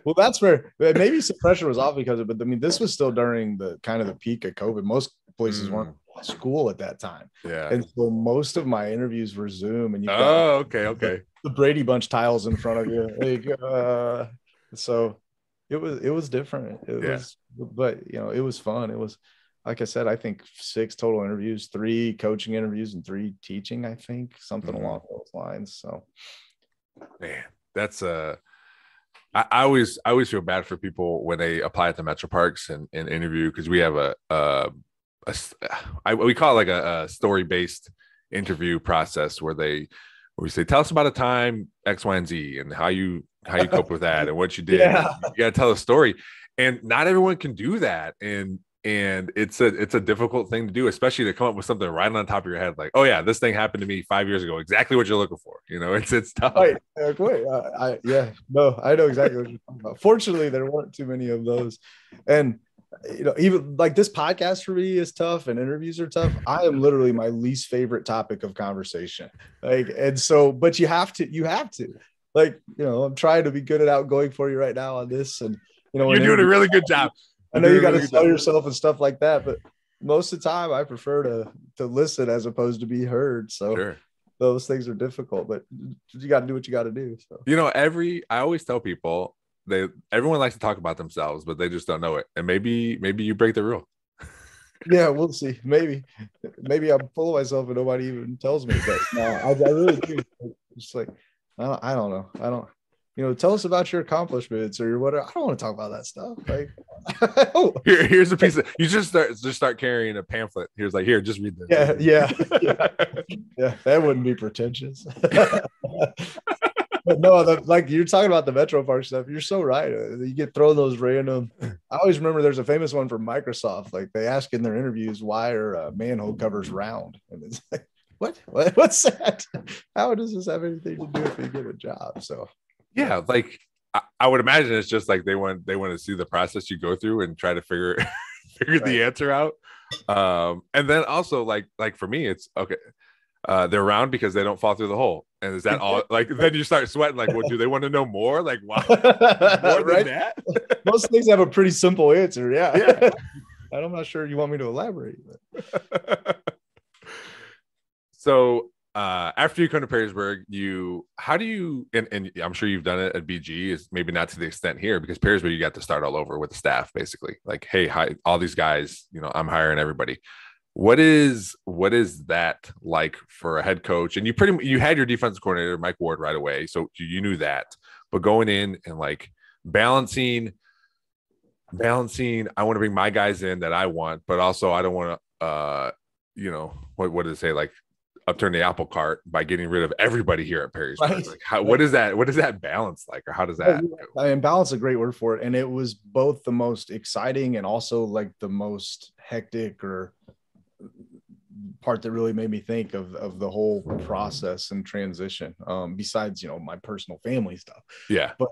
Speaker 2: Well, that's where maybe some pressure was off because of it. But this was still during the kind of the peak of COVID. Most places weren't in school at that time.
Speaker 4: Yeah.
Speaker 2: And so most of my interviews were Zoom. And
Speaker 4: okay.
Speaker 2: The Brady Bunch tiles in front of you. So it was different. But it was fun. It was, like I said, I think 6 total interviews, 3 coaching interviews and 3 teaching, I think, something along those lines. So,
Speaker 4: man, that's I always feel bad for people when they apply at the Metro Parks and interview, because we have we call it like a story based interview process where we say, tell us about a time X, Y, and Z and how you cope with that and what you did.
Speaker 2: Yeah.
Speaker 4: You got to tell a story, and not everyone can do that. And it's a difficult thing to do, especially to come up with something right on top of your head, like, oh yeah, this thing happened to me 5 years ago, exactly what you're looking for. It's tough.
Speaker 2: Right. Wait, I know exactly what you're talking about. Fortunately, there weren't too many of those, and even like this podcast for me is tough, and interviews are tough. I am literally my least favorite topic of conversation. And so, but you have to, like, I'm trying to be good at outgoing for you right now on this, and
Speaker 4: you're doing a really good job.
Speaker 2: I know you got to sell yourself and stuff like that, but most of the time I prefer to listen as opposed to be heard. So
Speaker 4: sure.
Speaker 2: Those things are difficult, but you got to do what you got to do. So,
Speaker 4: I always tell people everyone likes to talk about themselves, but they just don't know it. And maybe you break the rule.
Speaker 2: Yeah, we'll see. Maybe I'm full of myself and nobody even tells me, but no, I really do. It's like, I don't know. I don't, tell us about your accomplishments or your whatever. I don't want to talk about that stuff. Like,
Speaker 4: here's a piece of, you just start carrying a pamphlet. Here, just read this.
Speaker 2: Yeah. That wouldn't be pretentious. But no, like you're talking about the Metro Park stuff. You're so right. You get thrown those random. I always remember there's a famous one from Microsoft. Like they ask in their interviews, why are manhole covers round? And it's like, what's that? How does this have anything to do if you get a job? So
Speaker 4: yeah, like I would imagine it's just like they want to see the process you go through and try to figure the answer out. And then also like for me, it's okay. They're round because they don't fall through the hole. And is that all? Like then you start sweating. Like, what do they want to know more? Like, wow, more than that?
Speaker 2: Most things have a pretty simple answer. Yeah. I'm not sure you want me to elaborate. But.
Speaker 4: So after you come to Perrysburg, how do you? And I'm sure you've done it at BG. Is maybe not to the extent here, because Perrysburg you got to start all over with the staff, basically. Like, hey, hi, all these guys. I'm hiring everybody. What is that like for a head coach? And you had your defensive coordinator, Mike Ward, right away. So you knew that, but going in and like balancing, I want to bring my guys in that I want, but also I don't want to, what did it say? Like upturn the apple cart by getting rid of everybody here at Perrysburg. Right. Like what is that balance like, or how does that go?
Speaker 2: And balance is a great word for it. And it was both the most exciting and also like the most hectic or part that really made me think of the whole process and transition, besides my personal family stuff.
Speaker 4: Yeah,
Speaker 2: but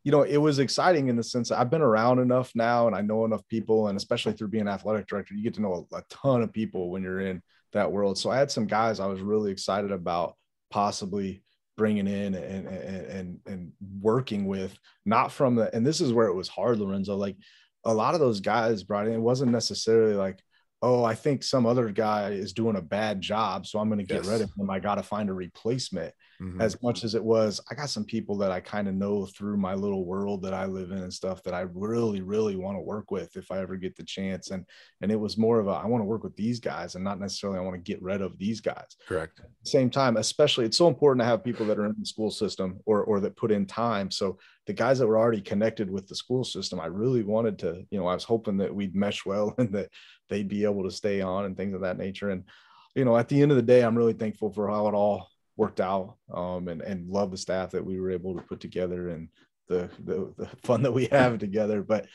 Speaker 2: it was exciting in the sense that I've been around enough now and I know enough people, and especially through being athletic director, you get to know a ton of people when you're in that world. So I had some guys I was really excited about possibly bringing in and working with, not from the, and this is where it was hard, Lorenzo, like a lot of those guys brought in, it wasn't necessarily like, oh, I think some other guy is doing a bad job, so I'm going to get rid of him. I got to find a replacement. As much as it was, I got some people that I kind of know through my little world that I live in and stuff that I really, really want to work with if I ever get the chance. And it was more of I want to work with these guys and not necessarily I want to get rid of these guys.
Speaker 4: Correct.
Speaker 2: At the same time, especially it's so important to have people that are in the school system or that put in time. So the guys that were already connected with the school system, I really wanted to, I was hoping that we'd mesh well and that they'd be able to stay on and things of that nature. And, at the end of the day, I'm really thankful for how it all worked out, and love the staff that we were able to put together and the fun that we have together. But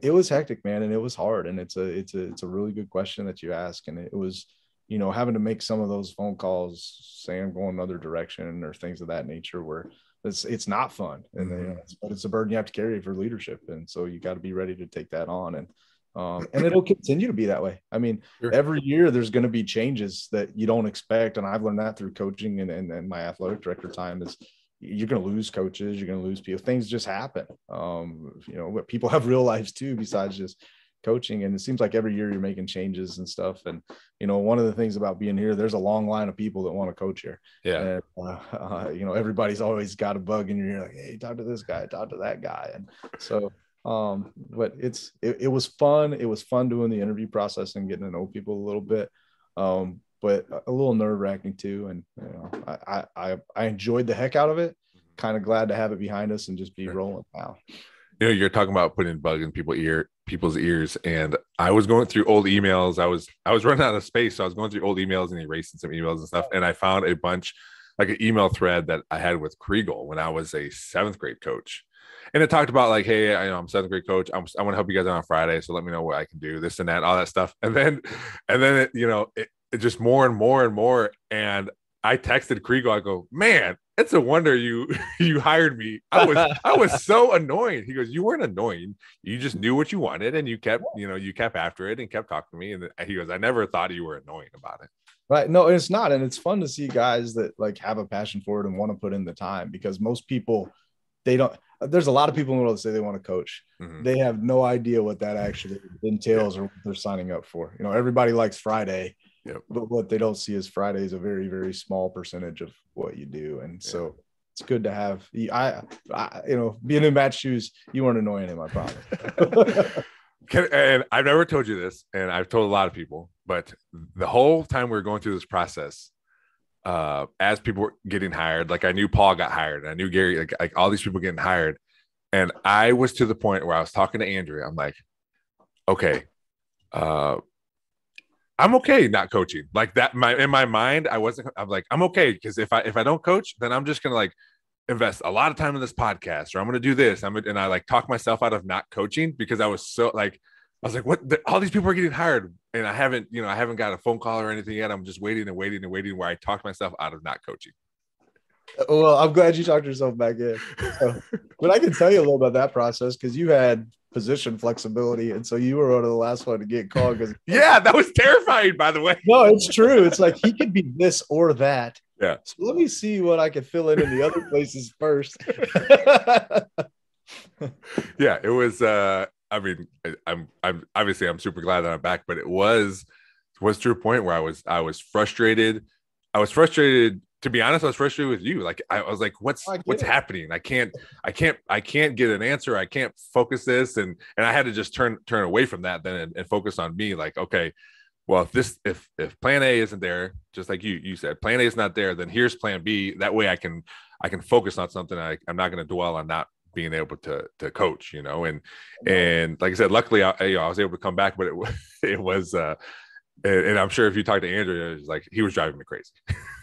Speaker 2: it was hectic, man, and it was hard. And it's a really good question that you ask. And it was, having to make some of those phone calls saying I'm going another direction or things of that nature where it's not fun. And but it's a burden you have to carry for leadership. And so you got to be ready to take that on. And it'll continue to be that way. I mean, sure. Every year there's going to be changes that you don't expect. And I've learned that through coaching and my athletic director time is you're going to lose coaches, you're going to lose people. Things just happen. But people have real lives too, besides just coaching. And it seems like every year you're making changes and stuff. And, one of the things about being here, there's a long line of people that want to coach here.
Speaker 4: Yeah.
Speaker 2: And, everybody's always got a bug in your ear, like, hey, talk to this guy, talk to that guy. And so, but it was fun. It was fun doing the interview process and getting to know people a little bit, but a little nerve wracking too. And I enjoyed the heck out of it. kind of glad to have it behind us and just be rolling now.
Speaker 4: You know, you're talking about putting bug in people's ears, and I was going through old emails. I was running out of space, so I was going through old emails and erasing some emails and stuff, and I found a bunch, like an email thread that I had with Kriegel when I was a 7th grade coach, and it talked about like, hey, I'm 7th grade coach. I want to help you guys out on Friday, so let me know what I can do, this and that, all that stuff, and then it, it just more and more and more, and I texted Kriegel. I go, man, it's a wonder you hired me. I was so annoying. He goes, you weren't annoying. You just knew what you wanted, and you kept after it and kept talking to me. And he goes, I never thought you were annoying about it.
Speaker 2: Right. No, it's not. And it's fun to see guys that like have a passion for it and want to put in the time, because most people, there's a lot of people in the world that say they want to coach. Mm-hmm. They have no idea what that actually entails or what they're signing up for. Everybody likes Friday. Yep. But what they don't see is Friday is a very, very small percentage of what you do. And so it's good to have, being in Matt's shoes, you weren't annoying him, I promise.
Speaker 4: And I've never told you this, and I've told a lot of people, but the whole time we were going through this process, as people were getting hired, like I knew Paul got hired, and I knew Gary, like all these people getting hired. And I was to the point where I was talking to Andrea. I'm like, okay, I'm okay not coaching like that. In my mind, I'm like, I'm okay, because if I don't coach, then I'm just gonna like invest a lot of time in this podcast, or I'm gonna do this. And I like talk myself out of not coaching, because I was like, what? All these people are getting hired, and I haven't got a phone call or anything yet. I'm just waiting, where I talked myself out of not coaching.
Speaker 2: Well, I'm glad you talked yourself back in. But I can tell you a little about that process, because you had position flexibility, and so you were one of the last one to get called.
Speaker 4: Yeah, that was terrifying, by the way.
Speaker 2: No, it's true. It's like he could be this or that.
Speaker 4: Yeah.
Speaker 2: So let me see what I can fill in the other places first.
Speaker 4: Yeah, it was. I'm obviously I'm super glad that I'm back, but it was to a point where I was frustrated. To be honest, I was frustrated with you. Like I was like, what's happening? I can't get an answer. I can't focus this. And I had to just turn away from that then and focus on me. Like, okay, well, if plan A isn't there, just like you said, plan A is not there, then here's plan B. That way I can focus on something. I'm not going to dwell on not being able to coach, and like I said, luckily I was able to come back, but it was, and I'm sure if you talk to Andrew, it was like, he was driving me crazy.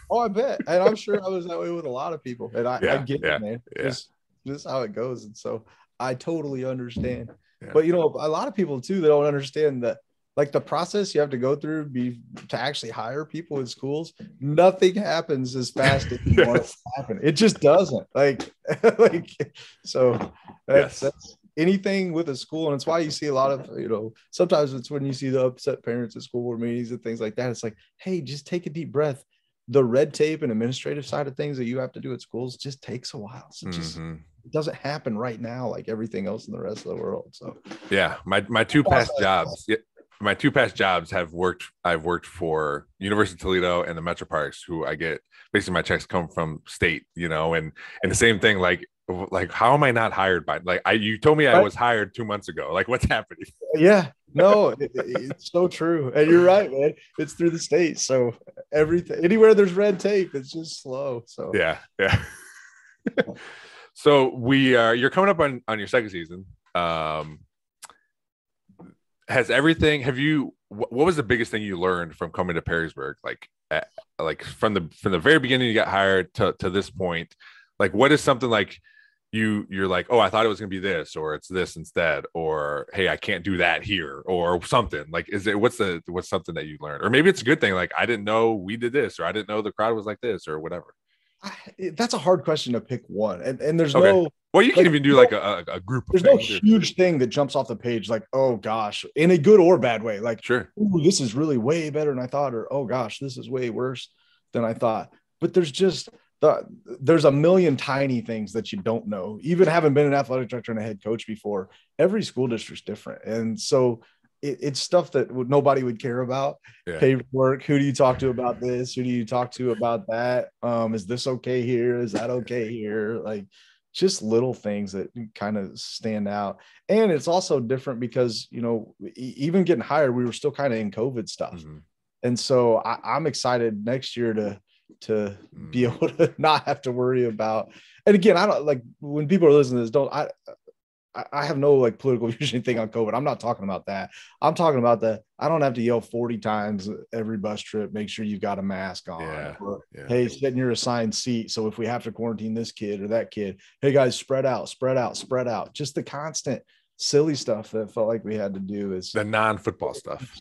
Speaker 2: Oh, I bet. And I'm sure I was that way with a lot of people. And I get it, man. Yeah. This is how it goes. And so I totally understand. Yeah. But, a lot of people, too, they don't understand that, like, the process you have to go through to actually hire people in schools, nothing happens as fast as you want it to happen. It just doesn't. So that's anything with a school. And it's why you see a lot of, sometimes it's when you see the upset parents at school board meetings and things like that. It's like, hey, just take a deep breath. The red tape and administrative side of things that you have to do at schools just takes a while. So it doesn't happen right now like everything else in the rest of the world. So
Speaker 4: yeah, my two past jobs. My two past jobs I've worked for University of Toledo and the Metro Parks, who I get basically my checks come from state, and the same thing, like how am I not hired by, like you told me I was hired 2 months ago, like what's happening?
Speaker 2: Yeah, no, it's so true. And you're right, man. It's through the state. So anywhere there's red tape, it's just slow. So
Speaker 4: yeah. So you're coming up on your second season. What was the biggest thing you learned from coming to Perrysburg? Like from the very beginning you got hired to this point, like what is something like you're like, oh, I thought it was going to be this, or it's this instead, or, hey, I can't do that here, or something like, what's something that you learned? Or maybe it's a good thing. Like, I didn't know we did this, or I didn't know the crowd was like this, or whatever.
Speaker 2: That's a hard question to pick one. And there's
Speaker 4: no, well, you can even do like a group.
Speaker 2: There's no huge thing that jumps off the page. Like, oh gosh, in a good or bad way. Like,
Speaker 4: sure,
Speaker 2: ooh, this is really way better than I thought, or, oh gosh, this is way worse than I thought. But there's a million tiny things that you don't know. Even having been an athletic director and a head coach before, every school district's different. And so it's stuff that nobody would care about. Yeah. Paperwork. Who do you talk to about this? Who do you talk to about that? Is this okay here? Is that okay here? Like, just little things that kind of stand out. And it's also different because, even getting hired, we were still kind of in COVID stuff. Mm-hmm. And so I'm excited next year to to be able to not have to worry about. And again, I don't like when people are listening to this, I have no like political view thing on COVID. I'm not talking about that. I'm talking about that. I don't have to yell 40 times every bus trip, make sure you've got a mask on. Or, hey, sit in your assigned seat. So if we have to quarantine this kid or that kid, hey guys, spread out. Just the constant silly stuff that felt like we had to do is
Speaker 4: the non-football stuff.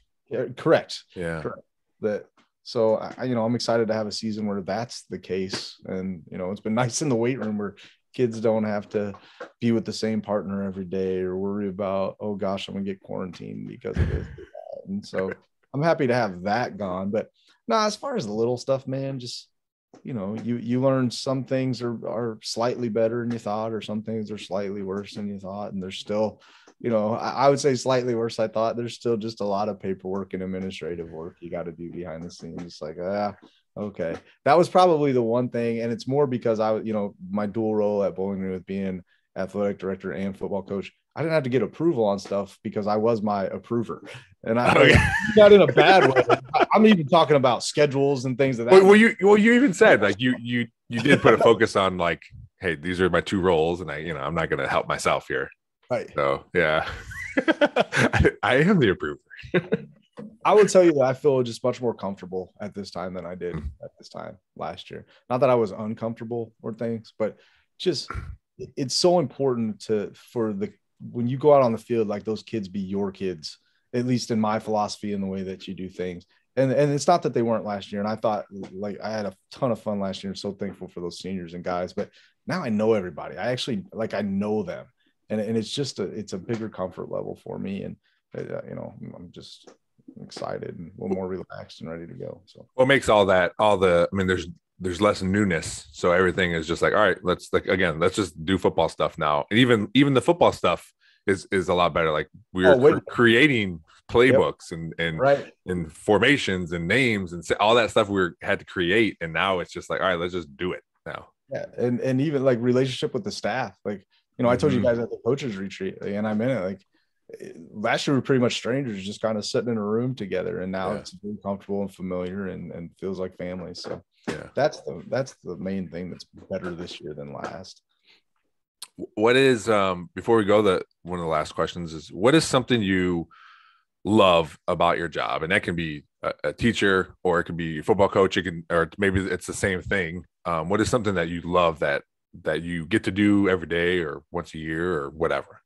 Speaker 2: Correct.
Speaker 4: Yeah.
Speaker 2: Correct. So I'm excited to have a season where that's the case. And, it's been nice in the weight room where kids don't have to be with the same partner every day or worry about, oh gosh, I'm gonna get quarantined because of this. And so I'm happy to have that gone. But no, as far as the little stuff, man, just you learn some things are slightly better than you thought, or some things are slightly worse than you thought. And there's still, I would say slightly worse. I thought there's still just a lot of paperwork and administrative work you got to do behind the scenes. It's like, okay. That was probably the one thing. And it's more because my dual role at Bowling Green with being athletic director and football coach, I didn't have to get approval on stuff because I was my approver. And I got in a bad way. I'm even talking about schedules and things of that.
Speaker 4: Well, you even said like you did put a focus on like, hey, these are my two roles, and I'm not going to help myself here.
Speaker 2: Right.
Speaker 4: So yeah, I am the approver.
Speaker 2: I would tell you that I feel just much more comfortable at this time than I did at this time last year. Not that I was uncomfortable or things, but just it's so important when you go out on the field, like those kids be your kids, at least in my philosophy and the way that you do things. And it's not that they weren't last year. And I thought like I had a ton of fun last year. I'm so thankful for those seniors and guys, but now I know everybody. I actually I know them, and it's just it's a bigger comfort level for me. And I'm just excited and a little more relaxed and ready to go. So
Speaker 4: what makes there's less newness, so everything is just like, all right, let's just do football stuff now. And even the football stuff is a lot better. Like we're creating playbooks and formations and names and all that stuff we had to create, and now it's just like, all right, let's just do it now.
Speaker 2: Yeah. And even like relationship with the staff, like I told you guys at the coaches retreat, and I meant it, like last year we were pretty much strangers just kind of sitting in a room together, and now it's very comfortable and familiar and feels like family. So that's the main thing that's better this year than last.
Speaker 4: What is before we go, one of the last questions is, what is something you love about your job? And that can be a teacher, or it can be a football coach, or maybe it's the same thing. What is something that you love that you get to do every day or once a year or whatever?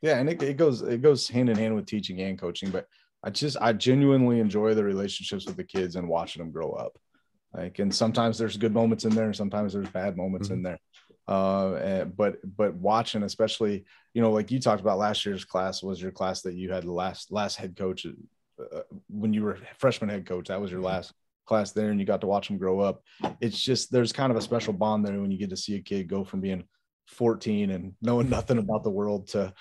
Speaker 2: Yeah, and it goes hand in hand with teaching and coaching, but I genuinely enjoy the relationships with the kids and watching them grow up. Like, and sometimes there's good moments in there, and sometimes there's bad moments in there. But watching, especially, like you talked about, last year's class was your class that you had the last head coach when you were freshman head coach. That was your last class there, and you got to watch them grow up. It's just, there's kind of a special bond there when you get to see a kid go from being 14 and knowing nothing about the world to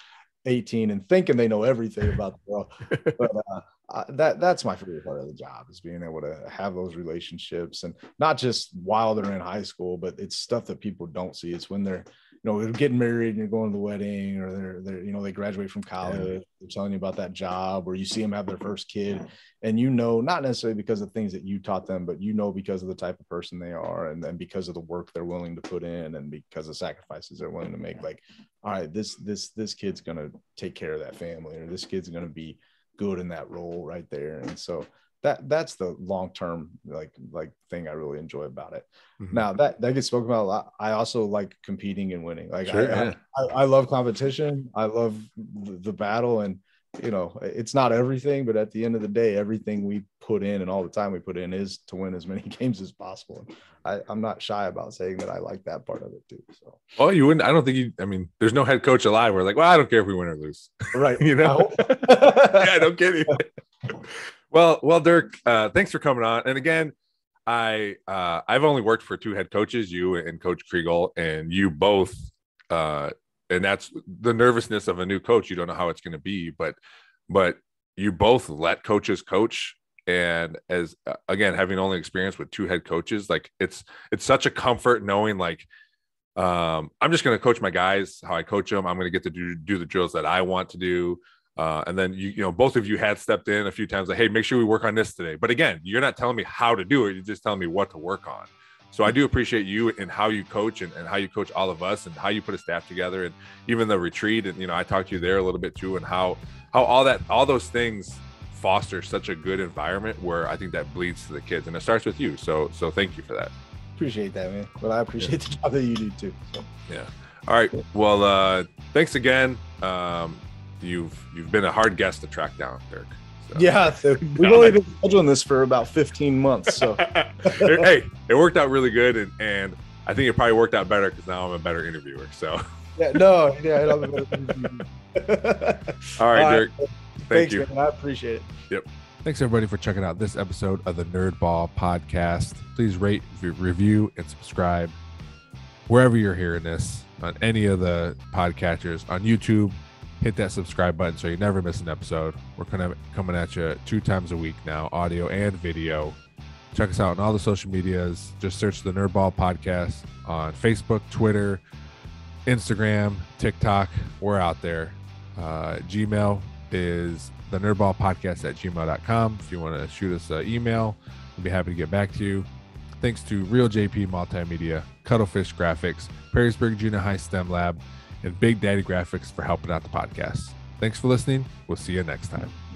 Speaker 2: 18 and thinking they know everything about the world. But that's my favorite part of the job, is being able to have those relationships, and not just while they're in high school, but it's stuff that people don't see. It's when they're they're getting married and you're going to the wedding, or they're they graduate from college, they're telling you about that job, or you see them have their first kid, and not necessarily because of things that you taught them, but because of the type of person they are, and then because of the work they're willing to put in, and because of sacrifices they're willing to make. Like, all right, this kid's gonna take care of that family, or this kid's gonna be good in that role right there. And so that's the long-term like thing I really enjoy about it. Now that gets spoken about a lot. I also like competing and winning. Like, I love competition. I love the battle, and it's not everything, but at the end of the day, everything we put in and all the time we put in is to win as many games as possible. I'm not shy about saying that I like that part of it too. So,
Speaker 4: well, you wouldn't. I don't think there's no head coach alive where like, well, I don't care if we win or lose.
Speaker 2: Right.
Speaker 4: Yeah, no kidding. Well, Dirk, thanks for coming on. And again, I've only worked for two head coaches, you and Coach Kriegel, and you both. And that's the nervousness of a new coach. You don't know how it's going to be, but you both let coaches coach. And as again, having only experience with two head coaches, like it's such a comfort knowing like, I'm just going to coach my guys how I coach them. I'm going to get to do the drills that I want to do. And then you know, both of you had stepped in a few times like, hey, make sure we work on this today. But again, you're not telling me how to do it. You're just telling me what to work on. So I do appreciate you and how you coach and how you coach all of us and how you put a staff together, and even the retreat. And, you know, I talked to you there a little bit too, and how all those things foster such a good environment where I think that bleeds to the kids, and it starts with you. So thank you for that.
Speaker 2: Appreciate that, man. Well, I appreciate the job that you do too. So.
Speaker 4: Yeah. All right. Well, thanks again. You've been a hard guest to track down, Dirk. So.
Speaker 2: Yeah, we've only been scheduling this for about 15 months. So
Speaker 4: hey, it worked out really good, and I think it probably worked out better because now I'm a better interviewer. So
Speaker 2: I'm a better interviewer.
Speaker 4: All right, Dirk. Thank you.
Speaker 2: Man. I appreciate it.
Speaker 4: Yep. Thanks everybody for checking out this episode of the Nerd Ball Podcast. Please rate, review, and subscribe wherever you're hearing this, on any of the podcatchers, on YouTube. Hit that subscribe button so you never miss an episode. We're coming at you 2 times a week now, audio and video. Check us out on all the social medias. Just search the Nerd Ball Podcast on Facebook, Twitter, Instagram, TikTok. We're out there. Gmail is the nerdballpodcast@gmail.com. If you want to shoot us an email, we'll be happy to get back to you. Thanks to Real JP Multimedia, Cuttlefish Graphics, Perrysburg Junior High STEM Lab, and Big Daddy Graphics for helping out the podcast. Thanks for listening. We'll see you next time.